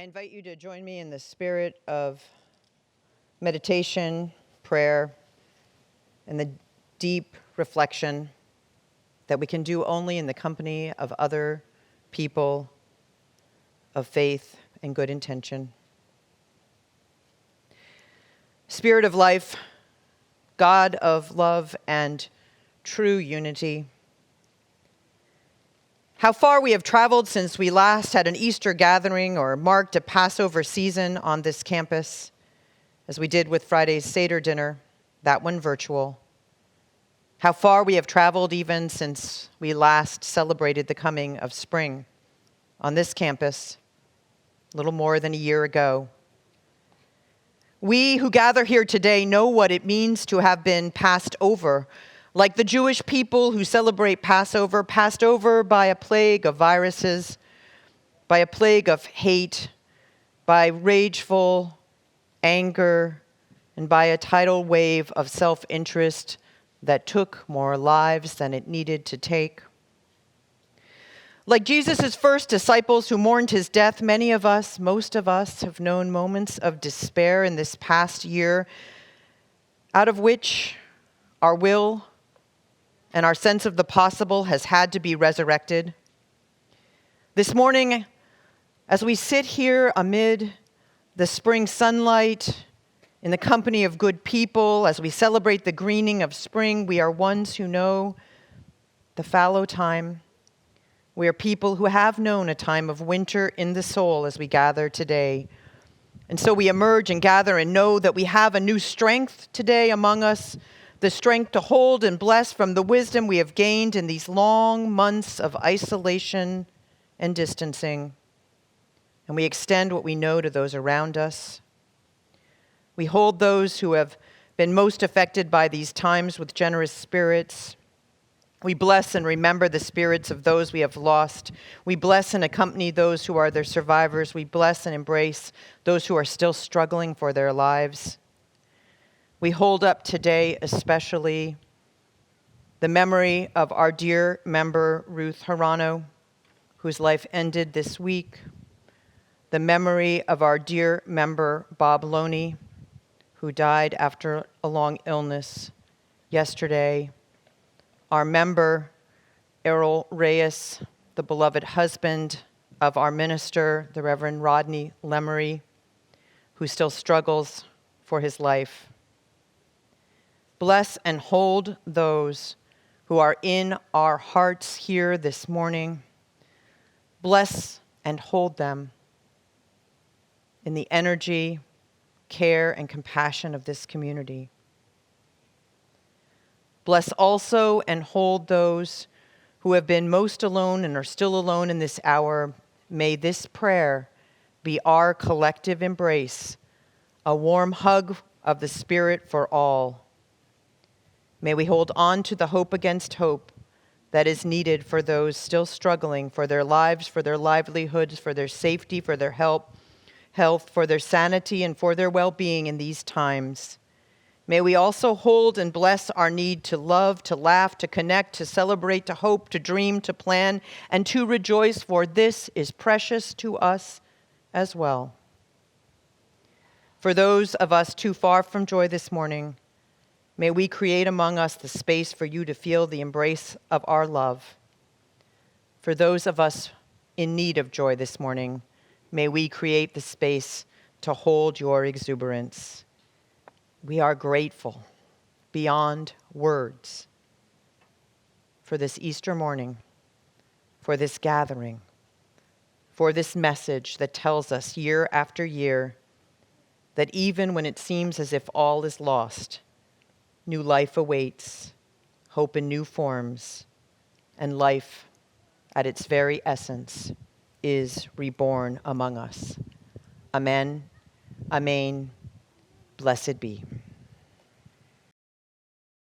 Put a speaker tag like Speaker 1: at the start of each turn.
Speaker 1: I invite you to join me in the spirit of meditation, prayer, and the deep reflection that we can do only in the company of other people of faith and good intention. Spirit of life, God of love and true unity, how far we have traveled since we last had an Easter gathering or marked a Passover season on this campus, as we did with Friday's Seder dinner, that one virtual. How far we have traveled even since we last celebrated the coming of spring on this campus, a little more than a year ago. We who gather here today know what it means to have been passed over, like the Jewish people who celebrate Passover, passed over by a plague of viruses, by a plague of hate, by rageful anger, and by a tidal wave of self-interest that took more lives than it needed to take. Like Jesus' first disciples who mourned his death, many of us, most of us, have known moments of despair in this past year, out of which our will and our sense of the possible has had to be resurrected. This morning, as we sit here amid the spring sunlight, in the company of good people, as we celebrate the greening of spring, we are ones who know the fallow time. We are people who have known a time of winter in the soul as we gather today. And so we emerge and gather and know that we have a new strength today among us, the strength to hold and bless from the wisdom we have gained in these long months of isolation and distancing. And we extend what we know to those around us. We hold those who have been most affected by these times with generous spirits. We bless and remember the spirits of those we have lost. We bless and accompany those who are their survivors. We bless and embrace those who are still struggling for their lives. We hold up today especially the memory of our dear member Ruth Hirano, whose life ended this week. The memory of our dear member Bob Loney, who died after a long illness yesterday. Our member, Errol Reyes, the beloved husband of our minister, the Reverend Rodney Lemery, who still struggles for his life. Bless and hold those who are in our hearts here this morning. Bless and hold them in the energy, care, and compassion of this community. Bless also and hold those who have been most alone and are still alone in this hour. May this prayer be our collective embrace, a warm hug of the Spirit for all. May we hold on to the hope against hope that is needed for those still struggling for their lives, for their livelihoods, for their safety, for their health, for their sanity, and for their well-being in these times. May we also hold and bless our need to love, to laugh, to connect, to celebrate, to hope, to dream, to plan, and to rejoice, for this is precious to us as well. For those of us too far from joy this morning, may we create among us the space for you to feel the embrace of our love. For those of us in need of joy this morning, may we create the space to hold your exuberance. We are grateful beyond words for this Easter morning, for this gathering, for this message that tells us year after year that even when it seems as if all is lost, new life awaits, hope in new forms, and life at its very essence is reborn among us. Amen. Amen. Blessed be.